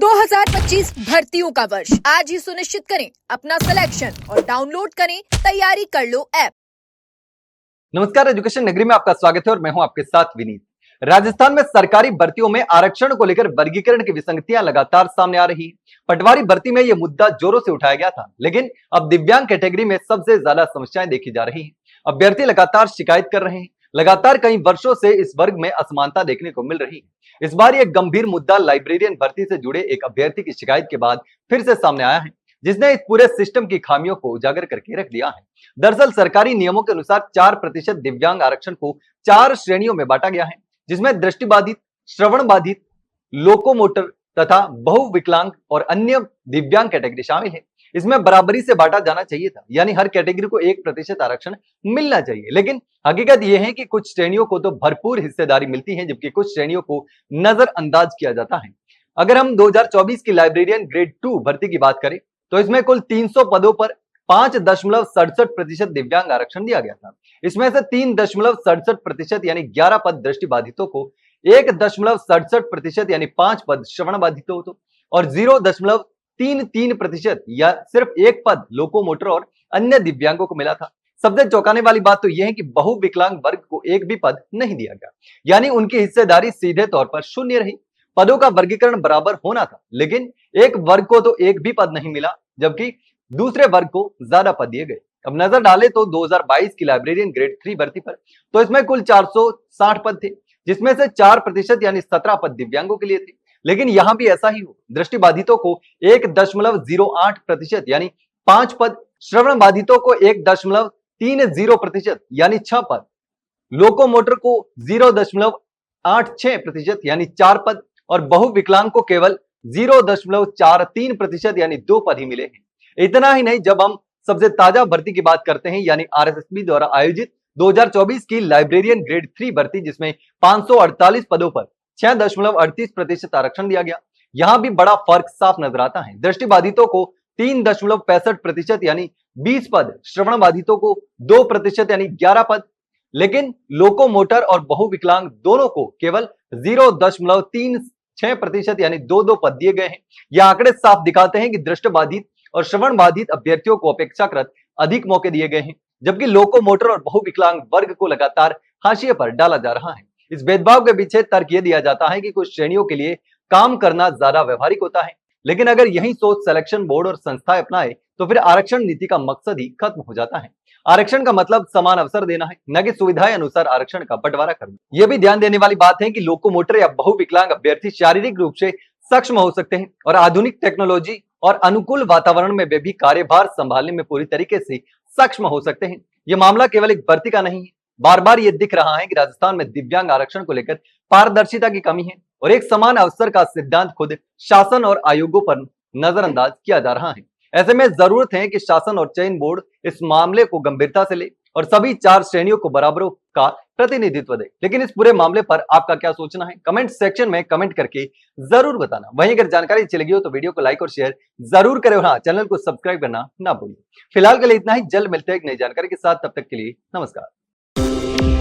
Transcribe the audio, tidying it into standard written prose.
2025 भर्तियों का वर्ष आज ही सुनिश्चित करें अपना सिलेक्शन और डाउनलोड करें तैयारी कर लो ऐप। नमस्कार, एजुकेशन नगरी में आपका स्वागत है और मैं हूं आपके साथ विनीत। राजस्थान में सरकारी भर्तियों में आरक्षण को लेकर वर्गीकरण की विसंगतियां लगातार सामने आ रही हैं। पटवारी भर्ती में यह मुद्दा जोरों से उठाया गया था, लेकिन अब दिव्यांग कैटेगरी में सबसे ज्यादा समस्याएं देखी जा रही हैं। अभ्यर्थी लगातार शिकायत कर रहे हैं। लगातार कई वर्षों से इस वर्ग में असमानता देखने को मिल रही है। इस बार यह गंभीर मुद्दा लाइब्रेरियन भर्ती से जुड़े एक अभ्यर्थी की शिकायत के बाद फिर से सामने आया है, जिसने इस पूरे सिस्टम की खामियों को उजागर करके रख दिया है। दरअसल सरकारी नियमों के अनुसार 4% दिव्यांग आरक्षण को 4 श्रेणियों में बांटा गया है, जिसमें दृष्टिबाधित, श्रवण बाधित, लोकोमोटर तथा बहुविकलांग और अन्य दिव्यांग कैटेगरी शामिल है। इसमें बराबरी से बांटा जाना चाहिए था, यानी हर कैटेगरी को 1% आरक्षण मिलना चाहिए। लेकिन हकीकत यह है कि कुछ श्रेणियों को तो भरपूर हिस्सेदारी मिलती है, जबकि कुछ श्रेणियों को नजरअंदाज किया जाता है। अगर हम 2024 की लाइब्रेरियन ग्रेड 2 भर्ती की बात करें तो इसमें कुल 300 पदों पर 5.67% दिव्यांग आरक्षण दिया गया था। इसमें से 3.67% यानी 11 पद दृष्टिबाधितों को, 1.67% यानी 5 पद श्रवण बाधितों को और 0.33% या सिर्फ 1 पद लोकोमोटर और अन्य दिव्यांगों को मिला था। सबसे चौंकाने वाली बात तो यह है कि बहुविकलांग वर्ग को एक भी पद नहीं दिया गया, यानी उनकी हिस्सेदारी सीधे तौर पर शून्य रही। पदों का वर्गीकरण बराबर होना था, लेकिन एक वर्ग को तो एक भी पद नहीं मिला, जबकि दूसरे वर्ग को ज्यादा पद दिए गए। अब नजर डालें तो 2022 की लाइब्रेरियन ग्रेड 3 भर्ती पर, तो इसमें कुल 460 पद थे, जिसमें से 4% यानी 17 पद दिव्यांगों के लिए थे। लेकिन यहां भी ऐसा ही हो, दृष्टिबाधितों को 1.08% यानी 5 पद, श्रवण बाधितों को 1.30% यानी 6 पद, लोकोमोटर को 0.86% यानी 4 पद और बहुविकलांग को केवल 0.43% यानी 2 पद ही मिले हैं। इतना ही नहीं, जब हम सबसे ताजा भर्ती की बात करते हैं, यानी आरएसएसबी द्वारा आयोजित 2024 की लाइब्रेरियन ग्रेड 3 भर्ती, जिसमें 548 पदों पर 6.38% आरक्षण दिया गया, यहां भी बड़ा फर्क साफ नजर आता है। दृष्टिबाधितों को 3.65% यानी 20 पद, श्रवण बाधितों को 2% यानी 11 पद, लेकिन लोकोमोटर और बहुविकलांग दोनों को केवल 0.36% यानी 2 पद दिए गए हैं। यह आंकड़े साफ दिखाते हैं कि दृष्टिबाधित और श्रवण बाधित अभ्यर्थियों को अपेक्षाकृत अधिक मौके दिए गए हैं, जबकि लोकोमोटर और बहुविकलांग वर्ग को लगातार हाशिए पर डाला जा रहा है। इस भेदभाव के पीछे तर्क यह दिया जाता है कि कुछ श्रेणियों के लिए काम करना ज्यादा व्यवहारिक होता है, लेकिन अगर यही सोच सिलेक्शन बोर्ड और संस्थाएं अपनाए तो फिर आरक्षण नीति का मकसद ही खत्म हो जाता है। आरक्षण का मतलब समान अवसर देना है, न कि सुविधाएं अनुसार आरक्षण का बंटवारा करना। यह भी ध्यान देने वाली बात है कि लोकोमोटर या बहुविकलांग अभ्यर्थी शारीरिक रूप से सक्षम हो सकते हैं और आधुनिक टेक्नोलॉजी और अनुकूल वातावरण में वे भी कार्यभार संभालने में पूरी तरीके से सक्षम हो सकते हैं। यह मामला केवल एक भर्ती का नहीं है। बार बार यह दिख रहा है कि राजस्थान में दिव्यांग आरक्षण को लेकर पारदर्शिता की कमी है और एक समान अवसर का सिद्धांत खुद शासन और आयोगों पर नजरअंदाज किया जा रहा है। ऐसे में जरूरत है कि शासन और चयन बोर्ड इस मामले को गंभीरता से ले और सभी 4 श्रेणियों को बराबरों का प्रतिनिधित्व दे। लेकिन इस पूरे मामले पर आपका क्या सोचना है, कमेंट सेक्शन में कमेंट करके जरूर बताना। वहीं अगर जानकारी अच्छी लगी हो तो वीडियो को लाइक और शेयर जरूर करें और हाँ, चैनल को सब्सक्राइब करना ना भूलिए। फिलहाल के लिए इतना ही, जल्द मिलते हैं एक नई जानकारी के साथ। तब तक के लिए नमस्कार।